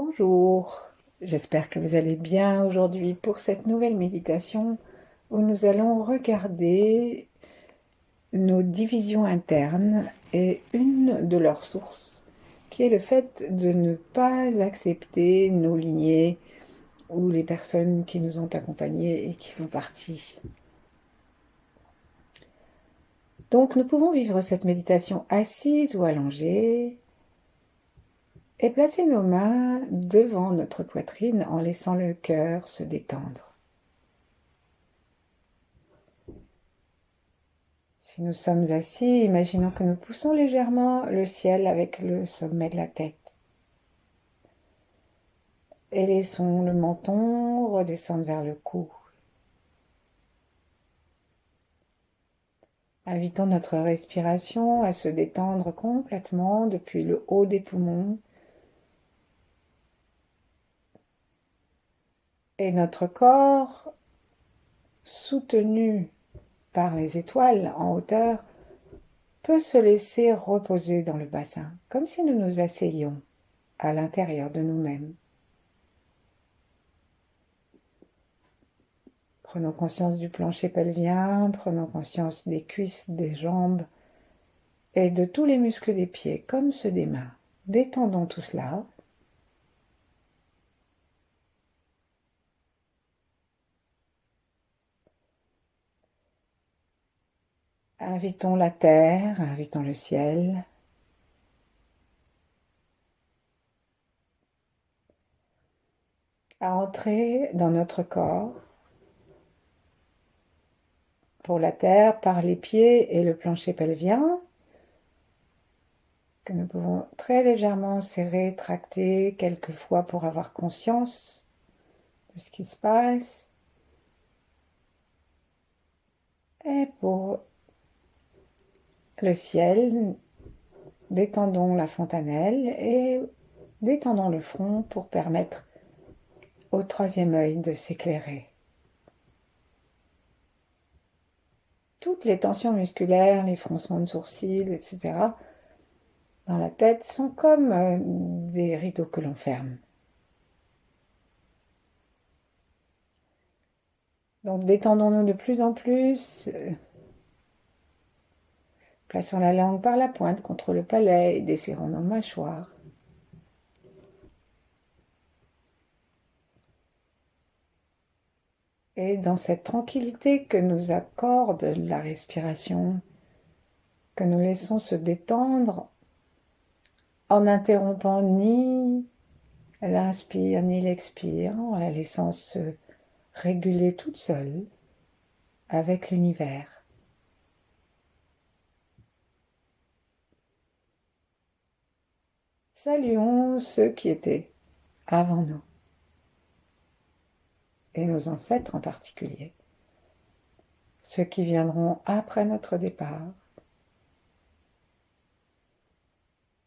Bonjour, j'espère que vous allez bien aujourd'hui pour cette nouvelle méditation où nous allons regarder nos divisions internes et une de leurs sources qui est le fait de ne pas accepter nos lignées ou les personnes qui nous ont accompagnés et qui sont partis. Donc nous pouvons vivre cette méditation assise ou allongée et placer nos mains devant notre poitrine en laissant le cœur se détendre. Si nous sommes assis, imaginons que nous poussons légèrement le ciel avec le sommet de la tête. Et laissons le menton redescendre vers le cou. Invitons notre respiration à se détendre complètement depuis le haut des poumons. Et notre corps, soutenu par les étoiles en hauteur, peut se laisser reposer dans le bassin, comme si nous nous asseyions à l'intérieur de nous-mêmes. Prenons conscience du plancher pelvien, prenons conscience des cuisses, des jambes et de tous les muscles des pieds, comme ceux des mains. Détendons tout cela. Invitons la terre, invitons le ciel. À entrer dans notre corps. Pour la terre, par les pieds et le plancher pelvien, que nous pouvons très légèrement serrer, tracter quelquefois pour avoir conscience de ce qui se passe. Et pour le ciel, détendons la fontanelle et détendons le front pour permettre au troisième œil de s'éclairer. Toutes les tensions musculaires, les froncements de sourcils, etc., dans la tête sont comme des rideaux que l'on ferme. Donc détendons-nous de plus en plus. Plaçons la langue par la pointe contre le palais et desserrons nos mâchoires. Et dans cette tranquillité que nous accorde la respiration, que nous laissons se détendre en n'interrompant ni l'inspire ni l'expire, en la laissant se réguler toute seule avec l'univers. Saluons ceux qui étaient avant nous, et nos ancêtres en particulier, ceux qui viendront après notre départ,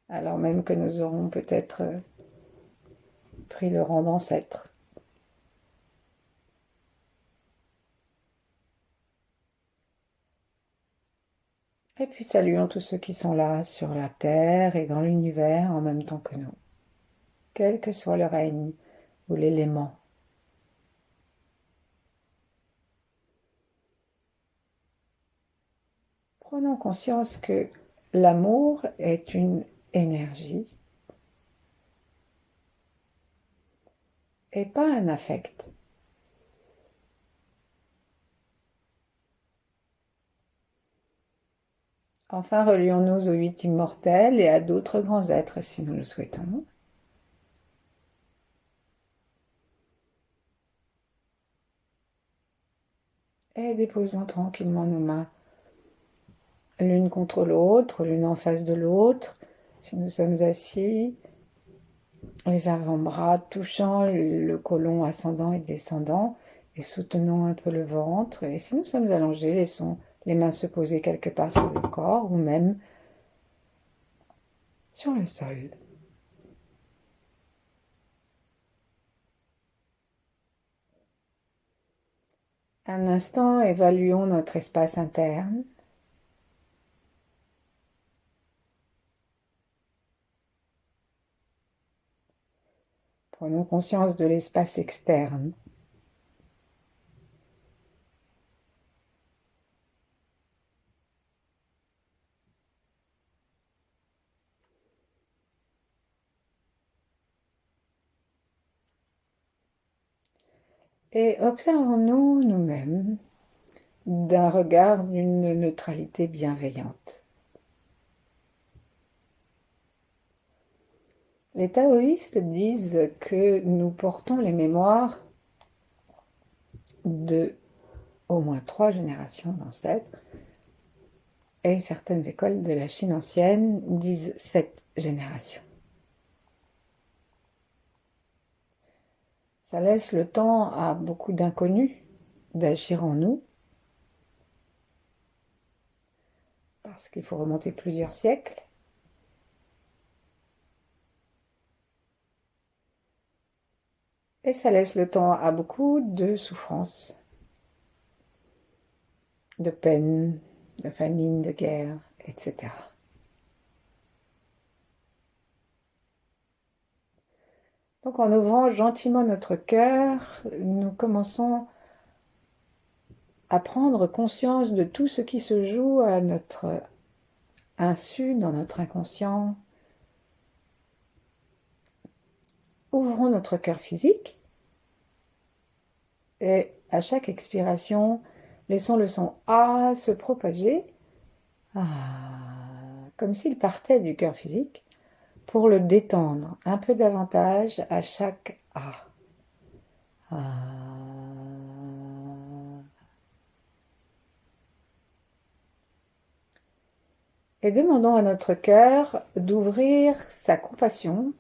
alors même que nous aurons peut-être pris le rang d'ancêtres. Et puis saluons tous ceux qui sont là sur la terre et dans l'univers en même temps que nous, quel que soit le règne ou l'élément. Prenons conscience que l'amour est une énergie et pas un affect. Enfin, relions-nous aux 8 immortels et à d'autres grands êtres si nous le souhaitons. Et déposons tranquillement nos mains l'une contre l'autre, l'une en face de l'autre. Si nous sommes assis, les avant-bras touchant le côlon ascendant et descendant et soutenons un peu le ventre. Et si nous sommes allongés, laissons les mains se poser quelque part sur le corps ou même sur le sol. Un instant, évaluons notre espace interne. Prenons conscience de l'espace externe. Et observons-nous nous-mêmes d'un regard d'une neutralité bienveillante. Les taoïstes disent que nous portons les mémoires de au moins 3 générations d'ancêtres, et certaines écoles de la Chine ancienne disent 7 générations. Ça laisse le temps à beaucoup d'inconnus d'agir en nous, parce qu'il faut remonter plusieurs siècles. Et ça laisse le temps à beaucoup de souffrances, de peine, de famine, de guerre, etc. Donc en ouvrant gentiment notre cœur, nous commençons à prendre conscience de tout ce qui se joue à notre insu, dans notre inconscient. Ouvrons notre cœur physique et à chaque expiration, laissons le son A se propager, comme s'il partait du cœur physique, pour le détendre un peu davantage à chaque A. Et demandons à notre cœur d'ouvrir sa compassion,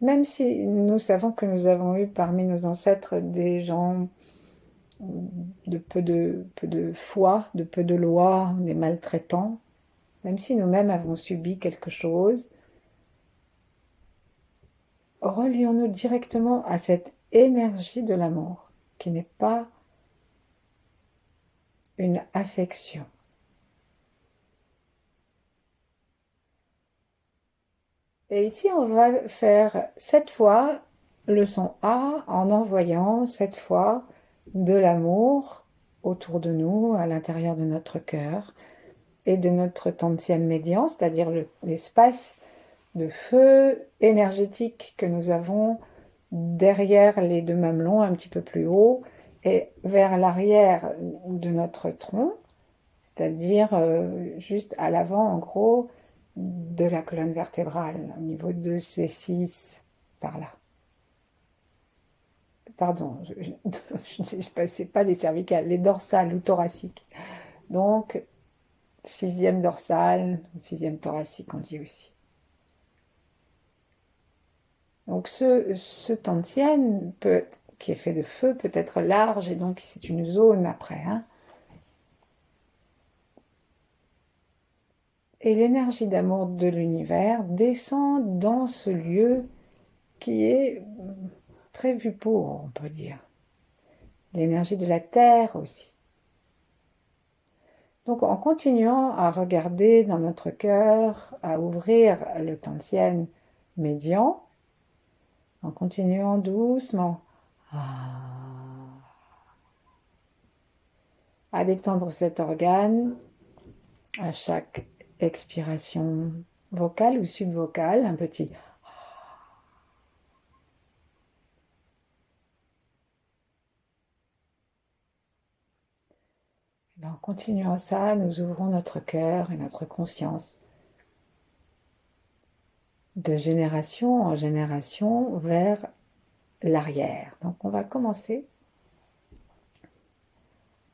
même si nous savons que nous avons eu parmi nos ancêtres des gens de peu de foi, de peu de loi, des maltraitants, même si nous-mêmes avons subi quelque chose, relions-nous directement à cette énergie de l'amour, qui n'est pas une affection. Et ici, on va faire 7 fois le son A en envoyant 7 fois de l'amour autour de nous, à l'intérieur de notre cœur et de notre Tantian médian, c'est-à-dire l'espace de feu énergétique que nous avons derrière les 2 mamelons, un petit peu plus haut, et vers l'arrière de notre tronc, c'est-à-dire juste à l'avant, en gros, de la colonne vertébrale, au niveau de C6, par là. Pardon, je passais pas des cervicales, les dorsales ou thoraciques. Donc, 6e dorsale, 6e thoracique, on dit aussi. Donc, ce Tantian, qui est fait de feu, peut être large, et donc c'est une zone après. Et l'énergie d'amour de l'univers descend dans ce lieu qui est prévu pour, on peut dire. L'énergie de la terre aussi. Donc en continuant à regarder dans notre cœur, à ouvrir le Tantian médian, en continuant doucement à détendre cet organe à chaque expiration vocale ou subvocale, un petit. En continuant ça, nous ouvrons notre cœur et notre conscience de génération en génération vers l'arrière. Donc on va commencer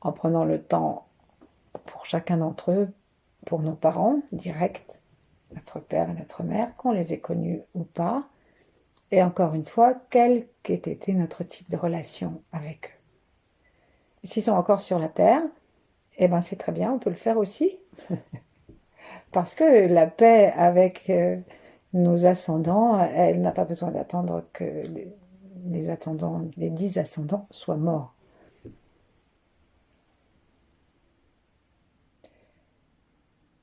en prenant le temps pour chacun d'entre eux, pour nos parents directs, notre père et notre mère, qu'on les ait connus ou pas, et encore une fois, quel qu'ait été notre type de relation avec eux. Et s'ils sont encore sur la terre, eh ben c'est très bien, on peut le faire aussi, parce que la paix avec nos ascendants, elle n'a pas besoin d'attendre que les 10 ascendants soient morts.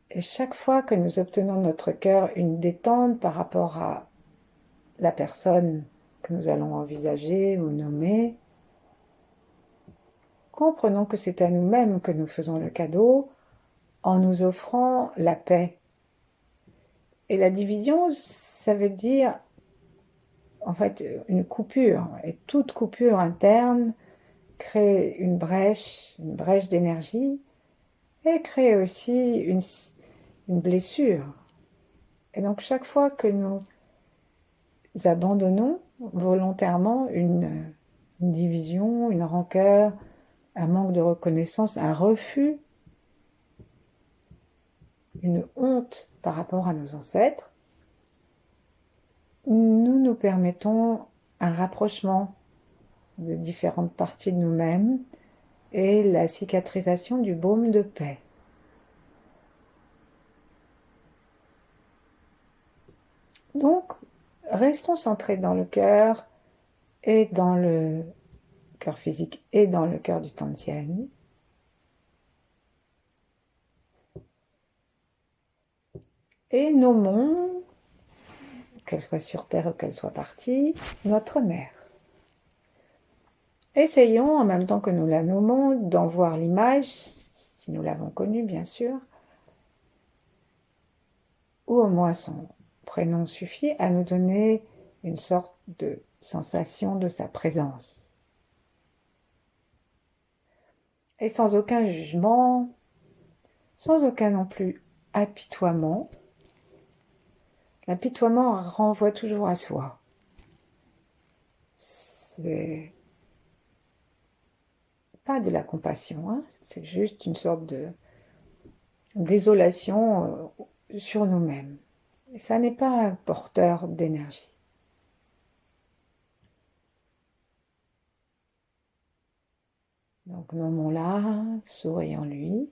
Et chaque fois que nous obtenons de notre cœur une détente par rapport à la personne que nous allons envisager ou nommer, comprenons que c'est à nous-mêmes que nous faisons le cadeau en nous offrant la paix. Et la division, ça veut dire en fait une coupure. Et toute coupure interne crée une brèche d'énergie, et crée aussi une blessure. Et donc chaque fois que nous abandonnons volontairement une division, une rancœur, un manque de reconnaissance, un refus, une honte par rapport à nos ancêtres, nous nous permettons un rapprochement de différentes parties de nous-mêmes et la cicatrisation du baume de paix. Donc, restons centrés dans le cœur et dans le cœur physique et dans le cœur du Tantien. Et nommons, qu'elle soit sur Terre ou qu'elle soit partie, notre mère. Essayons, en même temps que nous la nommons, d'en voir l'image, si nous l'avons connue bien sûr, ou au moins son prénom suffit à nous donner une sorte de sensation de sa présence. Et sans aucun jugement, sans aucun non plus apitoiement. L'apitoiement renvoie toujours à soi. C'est pas de la compassion, hein, c'est juste une sorte de désolation sur nous-mêmes. Et ça n'est pas un porteur d'énergie. Donc nommons-la, sourions-lui.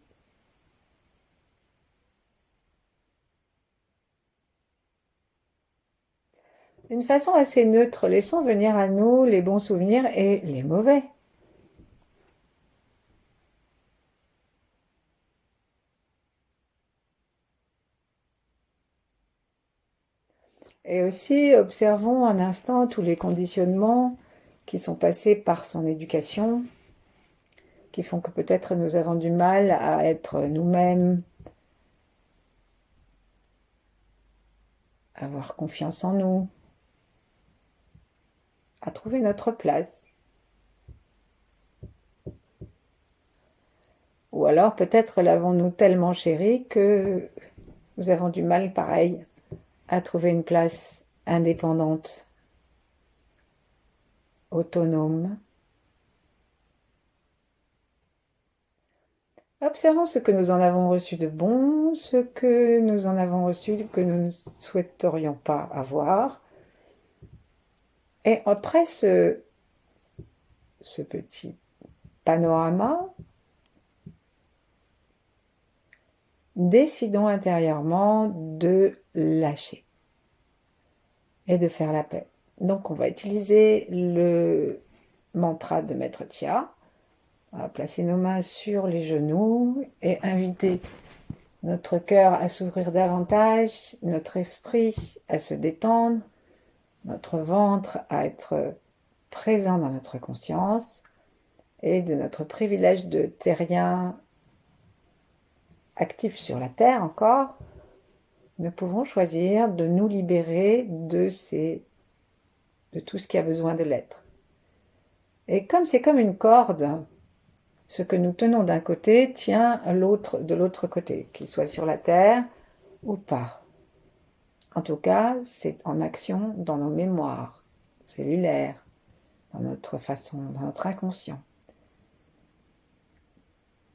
D'une façon assez neutre, laissons venir à nous les bons souvenirs et les mauvais. Et aussi, observons un instant tous les conditionnements qui sont passés par son éducation, qui font que peut-être nous avons du mal à être nous-mêmes, à avoir confiance en nous, à trouver notre place. Ou alors peut-être l'avons-nous tellement chéri que nous avons du mal, pareil, à trouver une place indépendante, autonome. Observons ce que nous en avons reçu de bon, ce que nous en avons reçu que nous ne souhaiterions pas avoir. Et après ce petit panorama, décidons intérieurement de lâcher et de faire la paix. Donc on va utiliser le mantra de Maître Chia. On va placer nos mains sur les genoux et inviter notre cœur à s'ouvrir davantage, notre esprit à se détendre, notre ventre à être présent dans notre conscience, et de notre privilège de terrien actif sur la Terre encore, nous pouvons choisir de nous libérer de tout ce qui a besoin de l'être. Et comme c'est comme une corde, ce que nous tenons d'un côté tient l'autre de l'autre côté, qu'il soit sur la Terre ou pas. En tout cas, c'est en action dans nos mémoires cellulaires, dans notre façon, dans notre inconscient.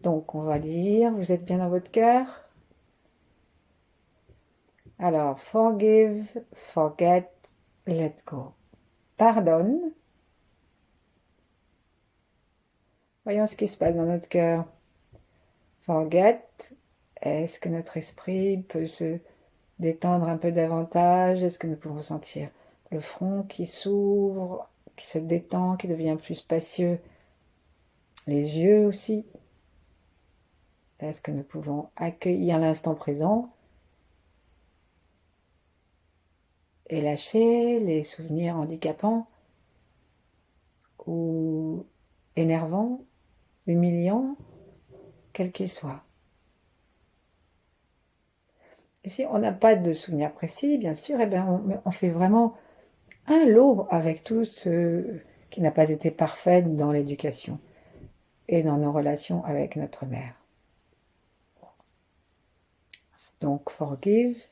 Donc on va dire, vous êtes bien dans votre cœur? Alors, forgive, forget, let go. Pardonne. Voyons ce qui se passe dans notre cœur. Forget. Est-ce que notre esprit peut se détendre un peu davantage? Est-ce que nous pouvons sentir le front qui s'ouvre, qui se détend, qui devient plus spacieux? Les yeux aussi. Est-ce que nous pouvons accueillir l'instant présent et lâcher les souvenirs handicapants ou énervants, humiliants, quels qu'ils soient. Et si on n'a pas de souvenirs précis, bien sûr, eh bien on fait vraiment un lot avec tout ce qui n'a pas été parfait dans l'éducation et dans nos relations avec notre mère. Donc, forgive,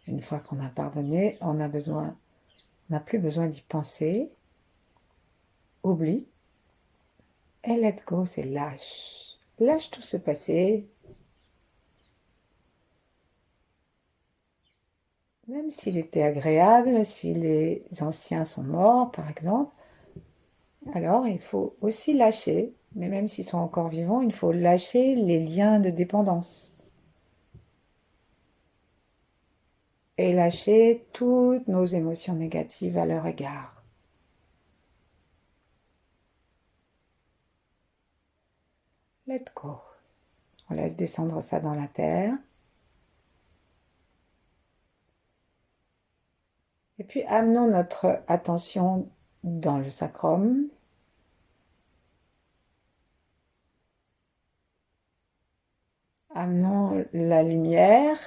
une fois qu'on a pardonné, on n'a plus besoin d'y penser. Oublie. Et let go, c'est lâche. Lâche tout ce passé. Même s'il était agréable, si les anciens sont morts, par exemple, alors il faut aussi lâcher. Mais même s'ils sont encore vivants, il faut lâcher les liens de dépendance. Et lâcher toutes nos émotions négatives à leur égard. Let go. On laisse descendre ça dans la terre. Et puis amenons notre attention dans le sacrum. Amenons la lumière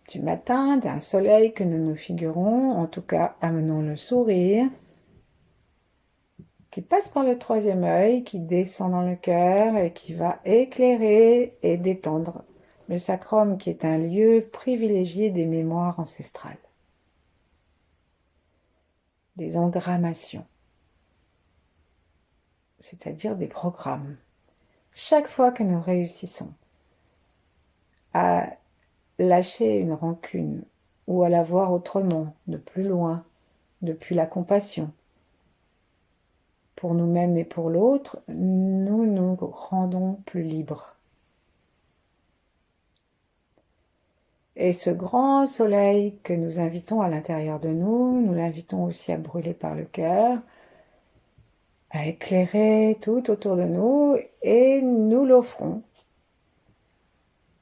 du matin, d'un soleil que nous nous figurons. En tout cas, amenons le sourire qui passe par le troisième œil, qui descend dans le cœur et qui va éclairer et détendre le sacrum, qui est un lieu privilégié des mémoires ancestrales, des engrammations, c'est-à-dire des programmes. Chaque fois que nous réussissons à lâcher une rancune ou à la voir autrement, de plus loin, depuis la compassion, pour nous-mêmes et pour l'autre, nous nous rendons plus libres. Et ce grand soleil que nous invitons à l'intérieur de nous, nous l'invitons aussi à brûler par le cœur, à éclairer tout autour de nous, et nous l'offrons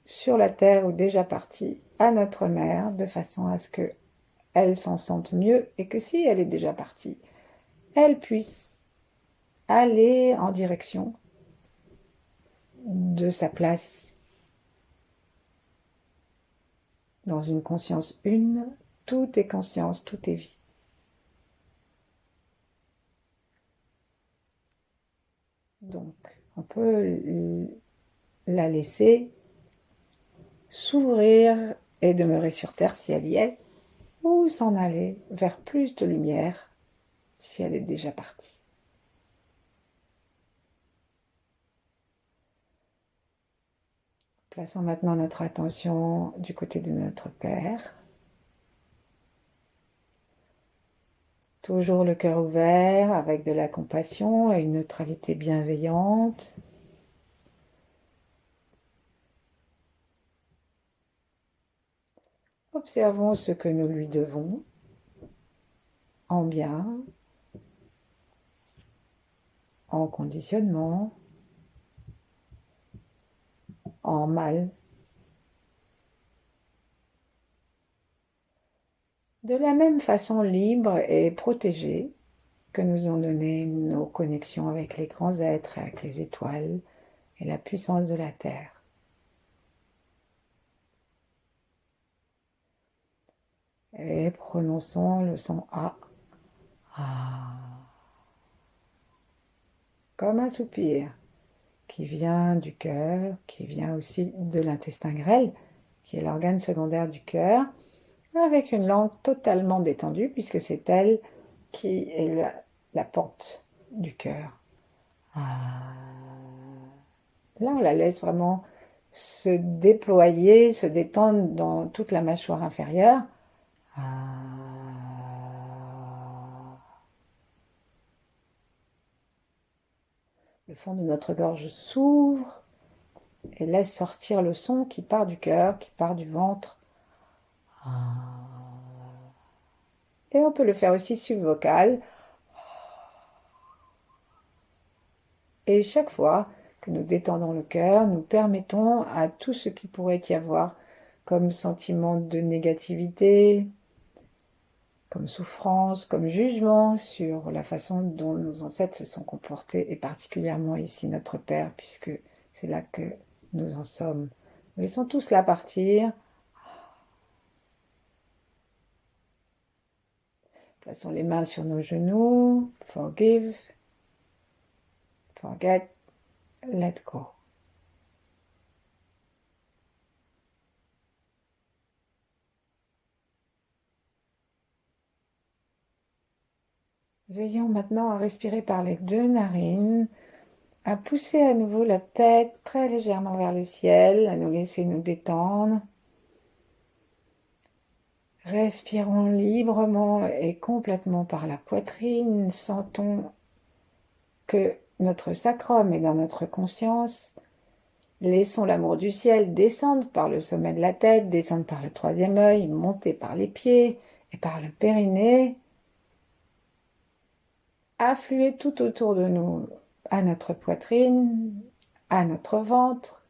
sur la terre ou déjà partie à notre mère, de façon à ce qu'elle s'en sente mieux, et que si elle est déjà partie, elle puisse aller en direction de sa place dans une conscience une. Tout est conscience, tout est vie. Donc, on peut la laisser s'ouvrir et demeurer sur terre si elle y est, ou s'en aller vers plus de lumière si elle est déjà partie. Plaçons maintenant notre attention du côté de notre Père. Toujours le cœur ouvert avec de la compassion et une neutralité bienveillante. Observons ce que nous lui devons, en bien, en conditionnement, en mal. De la même façon libre et protégée que nous ont donné nos connexions avec les grands êtres, avec les étoiles et la puissance de la Terre. Et prononçons le son A. Ah. Comme un soupir qui vient du cœur, qui vient aussi de l'intestin grêle, qui est l'organe secondaire du cœur, avec une langue totalement détendue, puisque c'est elle qui est la porte du cœur. Ah. Là, on la laisse vraiment se déployer, se détendre dans toute la mâchoire inférieure. Le fond de notre gorge s'ouvre et laisse sortir le son qui part du cœur, qui part du ventre. Et on peut le faire aussi subvocal. Et chaque fois que nous détendons le cœur, nous permettons à tout ce qui pourrait y avoir comme sentiment de négativité, comme souffrance, comme jugement sur la façon dont nos ancêtres se sont comportés, et particulièrement ici notre Père, puisque c'est là que nous en sommes. Nous laissons tout cela partir. Plaçons les mains sur nos genoux. Forgive, forget, let go. Veillons maintenant à respirer par les deux narines, à pousser à nouveau la tête très légèrement vers le ciel, à nous laisser nous détendre. Respirons librement et complètement par la poitrine. Sentons que notre sacrum est dans notre conscience. Laissons l'amour du ciel descendre par le sommet de la tête, descendre par le troisième œil, monter par les pieds et par le périnée. Affluer tout autour de nous, à notre poitrine, à notre ventre.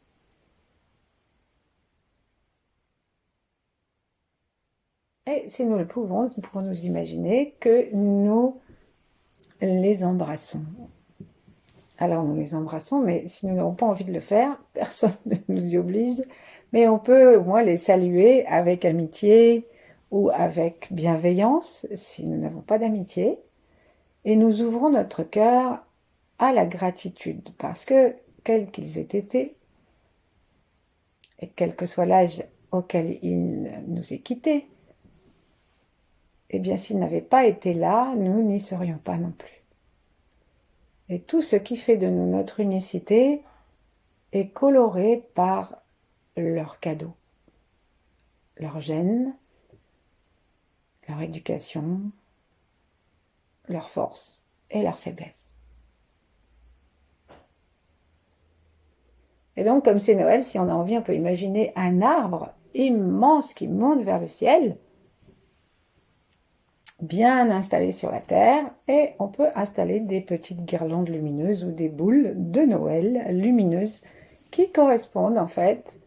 Et si nous le pouvons, nous pouvons nous imaginer que nous les embrassons. Alors nous les embrassons, mais si nous n'avons pas envie de le faire, personne ne nous y oblige, mais on peut au moins les saluer avec amitié ou avec bienveillance si nous n'avons pas d'amitié. Et nous ouvrons notre cœur à la gratitude, parce que, quels qu'ils aient été, et quel que soit l'âge auquel ils nous aient quittés, eh bien s'ils n'avaient pas été là, nous n'y serions pas non plus. Et tout ce qui fait de nous notre unicité est coloré par leurs cadeaux, leur gène, leur éducation, leur force et leur faiblesse. Et donc, comme c'est Noël, si on a envie, on peut imaginer un arbre immense qui monte vers le ciel, bien installé sur la terre, et on peut installer des petites guirlandes lumineuses ou des boules de Noël lumineuses qui correspondent en fait,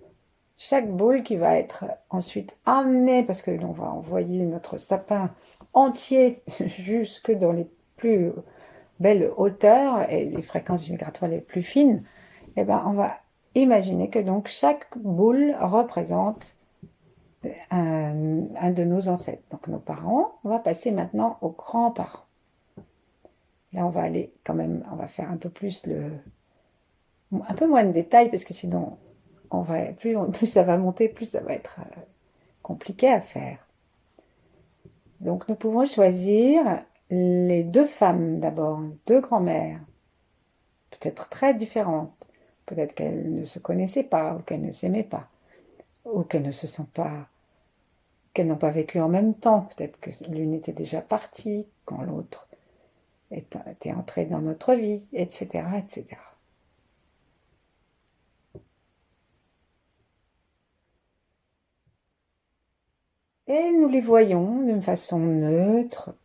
chaque boule qui va être ensuite amenée, parce que l'on va envoyer notre sapin entier jusque dans les plus belles hauteurs et les fréquences vibratoires les plus fines, et ben on va imaginer que donc chaque boule représente un de nos ancêtres, donc nos parents. On va passer maintenant aux grands-parents. Là, on va aller quand même, on va faire un peu plus un peu moins de détails, parce que sinon, plus ça va monter, plus ça va être compliqué à faire. Donc, nous pouvons choisir les deux femmes d'abord, deux grand-mères, peut-être très différentes. Peut-être qu'elles ne se connaissaient pas, ou qu'elles ne s'aimaient pas, ou qu'elles ne se sont pas, qu'elles n'ont pas vécu en même temps. Peut-être que l'une était déjà partie quand l'autre était entrée dans notre vie, etc., etc. Et nous les voyons d'une façon neutre,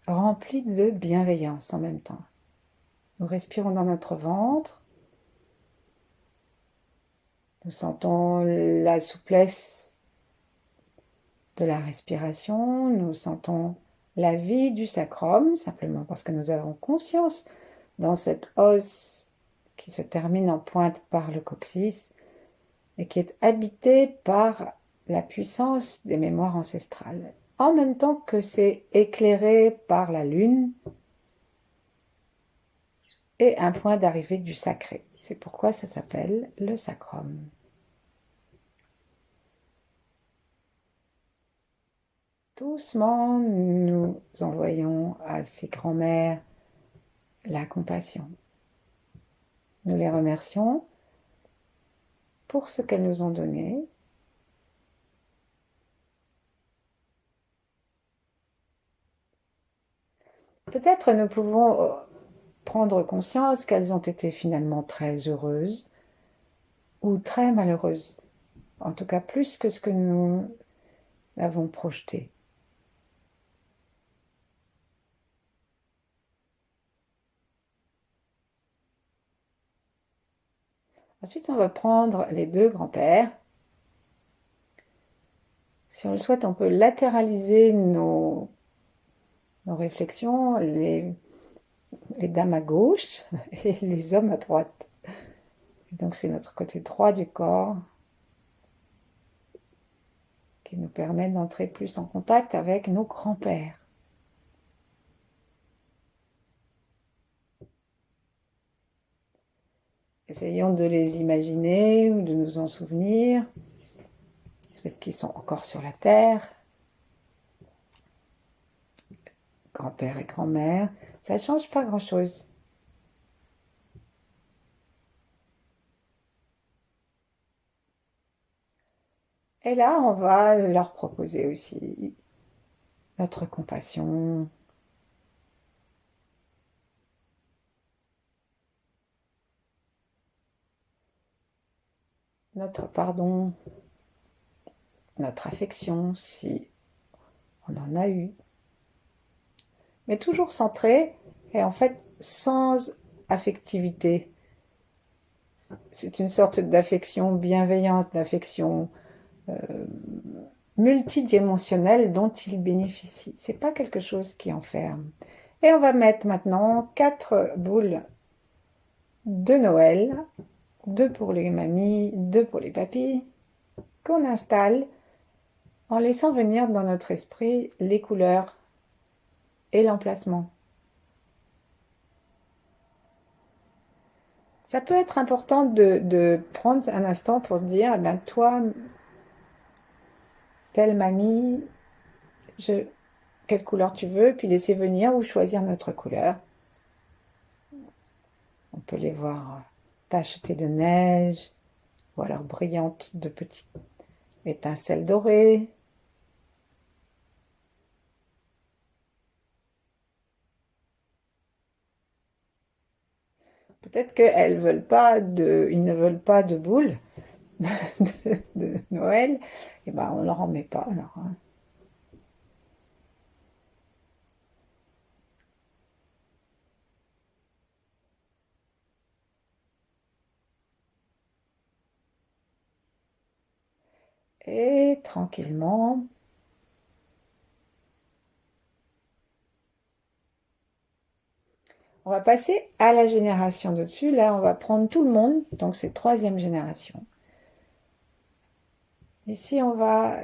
remplie de bienveillance en même temps. Nous respirons dans notre ventre. Nous sentons la souplesse de la respiration. Nous sentons la vie du sacrum, simplement parce que nous avons conscience dans cette os qui se termine en pointe par le coccyx et qui est habité par la puissance des mémoires ancestrales, en même temps que c'est éclairé par la lune et un point d'arrivée du sacré. C'est pourquoi ça s'appelle le sacrum. Doucement, nous envoyons à ces grands-mères la compassion. Nous les remercions pour ce qu'elles nous ont donné. Peut-être nous pouvons prendre conscience qu'elles ont été finalement très heureuses ou très malheureuses. En tout cas, plus que ce que nous avons projeté. Ensuite, on va prendre les deux grands-pères. Si on le souhaite, on peut latéraliser nos nos réflexions, les dames à gauche et les hommes à droite. Et donc c'est notre côté droit du corps qui nous permet d'entrer plus en contact avec nos grands-pères. Essayons de les imaginer ou de nous en souvenir. Peut-être qu'ils sont encore sur la terre. Grand-père et grand-mère, ça ne change pas grand-chose. Et là, on va leur proposer aussi notre compassion, notre pardon, notre affection, si on en a eu. Mais toujours centré et en fait sans affectivité. C'est une sorte d'affection bienveillante, d'affection multidimensionnelle dont il bénéficie. C'est pas quelque chose qui enferme. Et on va mettre maintenant 4 boules de Noël, 2 pour les mamies, 2 pour les papis, qu'on installe en laissant venir dans notre esprit les couleurs et l'emplacement. Ça peut être important de prendre un instant pour dire, eh ben, toi, telle mamie, quelle couleur tu veux, puis laisser venir ou choisir notre couleur. On peut les voir tachetées de neige, ou alors brillantes de petites étincelles dorées. Peut-être qu'ils ne veulent pas de boules de Noël, et ben on leur en met pas alors. Hein. Et tranquillement, on va passer à la génération de-dessus. Là, on va prendre tout le monde, donc c'est 3e génération. Ici, on va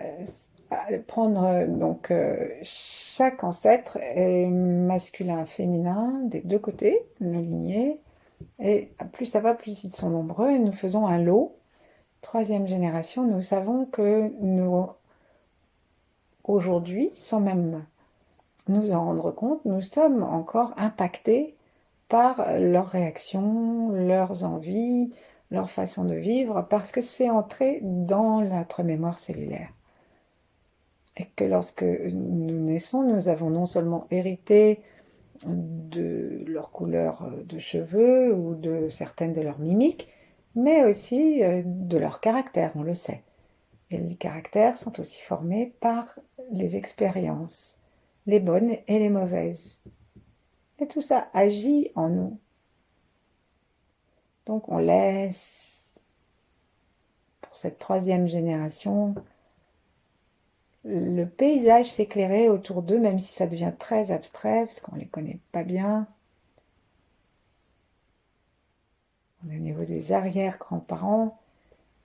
prendre donc chaque ancêtre est masculin, féminin des 2 côtés de nos lignées. Et plus ça va, plus ils sont nombreux. Et nous faisons un lot. 3e génération, nous savons que nous, aujourd'hui, sans même nous en rendre compte, nous sommes encore impactés par leurs réactions, leurs envies, leur façon de vivre, parce que c'est entré dans notre mémoire cellulaire. Et que lorsque nous naissons, nous avons non seulement hérité de leur couleur de cheveux ou de certaines de leurs mimiques, mais aussi de leur caractère, on le sait. Et les caractères sont aussi formés par les expériences, les bonnes et les mauvaises. Et tout ça agit en nous. Donc on laisse, pour cette 3e génération, le paysage s'éclairer autour d'eux, même si ça devient très abstrait, parce qu'on ne les connaît pas bien. On est au niveau des arrière-grands-parents,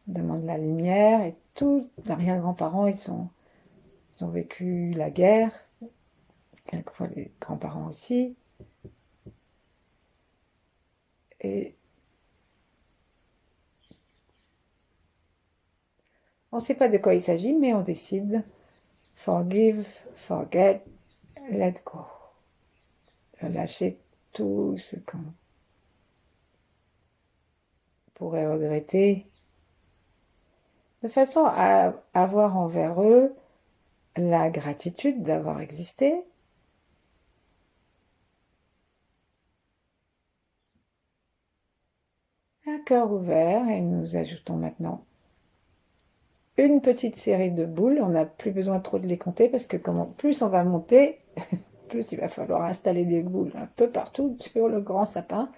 on demande la lumière, et tous les arrière-grands-parents, ils ont vécu la guerre, quelquefois les grands-parents aussi. Et on ne sait pas de quoi il s'agit, mais on décide. Forgive, forget, let go. Lâcher tout ce qu'on pourrait regretter, de façon à avoir envers eux la gratitude d'avoir existé, un cœur ouvert, et nous ajoutons maintenant une petite série de boules. On n'a plus besoin trop de les compter parce que plus on va monter, plus il va falloir installer des boules un peu partout sur le grand sapin.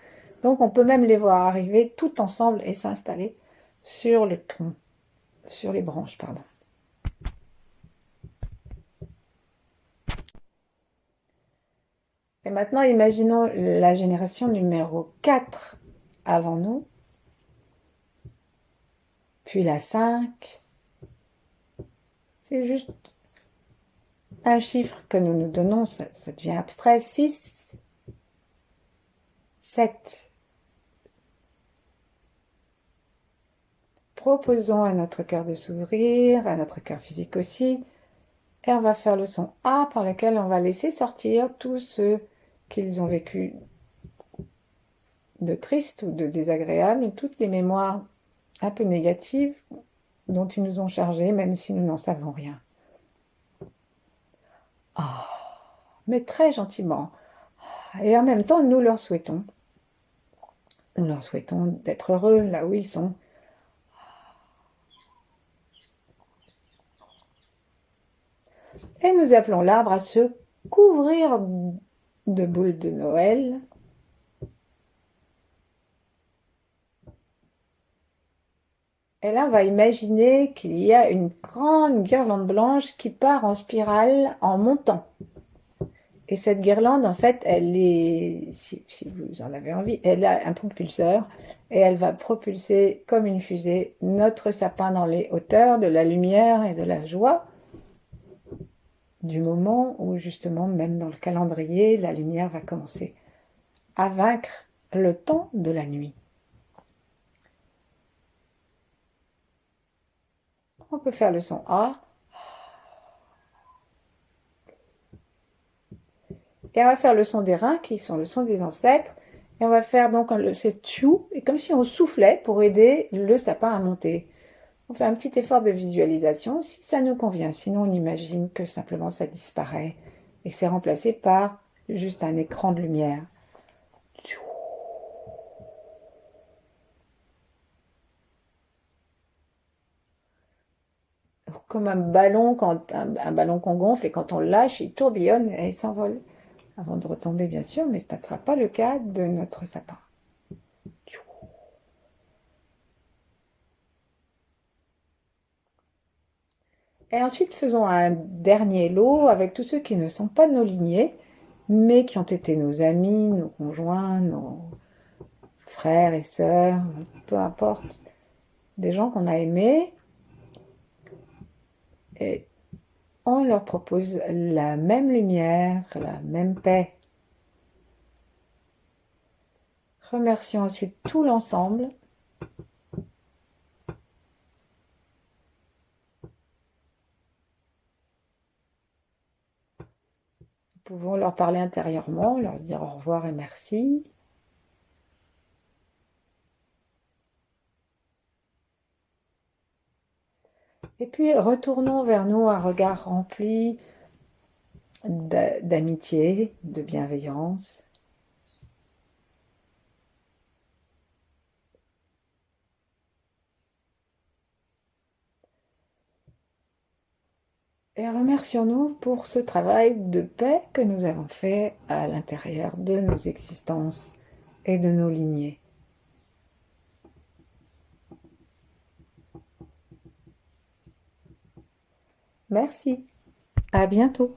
Donc on peut même les voir arriver tout ensemble et s'installer sur le tronc, sur les branches, pardon. Et maintenant, imaginons la génération numéro 4 avant nous, puis la 5. C'est juste un chiffre que nous nous donnons, ça devient abstrait. 6, 7. Proposons à notre cœur de s'ouvrir, à notre cœur physique aussi, et on va faire le son A par lequel on va laisser sortir tout ce qu'ils ont vécu de triste ou de désagréable, toutes les mémoires un peu négatives dont ils nous ont chargés, même si nous n'en savons rien. Ah, mais très gentiment. Et en même temps, nous leur souhaitons d'être heureux là où ils sont. Et nous appelons l'arbre à se couvrir de boules de Noël. Et là, on va imaginer qu'il y a une grande guirlande blanche qui part en spirale en montant. Et cette guirlande, en fait, elle est, si vous en avez envie, elle a un propulseur et elle va propulser comme une fusée notre sapin dans les hauteurs de la lumière et de la joie du moment où, justement, même dans le calendrier, la lumière va commencer à vaincre le temps de la nuit. On peut faire le son A. Et on va faire le son des reins, qui sont le son des ancêtres. Et on va faire donc cette chou, et comme si on soufflait pour aider le sapin à monter. On fait un petit effort de visualisation, si ça nous convient. Sinon, on imagine que simplement ça disparaît et que c'est remplacé par juste un écran de lumière. Comme un ballon, un ballon qu'on gonfle et quand on le lâche, il tourbillonne et il s'envole. Avant de retomber, bien sûr, mais ce ne sera pas le cas de notre sapin. Et ensuite, faisons un dernier lot avec tous ceux qui ne sont pas nos lignées, mais qui ont été nos amis, nos conjoints, nos frères et sœurs, peu importe, des gens qu'on a aimés. Et on leur propose la même lumière, la même paix. Remercions ensuite tout l'ensemble. Nous pouvons leur parler intérieurement, leur dire au revoir et merci. Et puis retournons vers nous un regard rempli d'amitié, de bienveillance. Et remercions-nous pour ce travail de paix que nous avons fait à l'intérieur de nos existences et de nos lignées. Merci. À bientôt.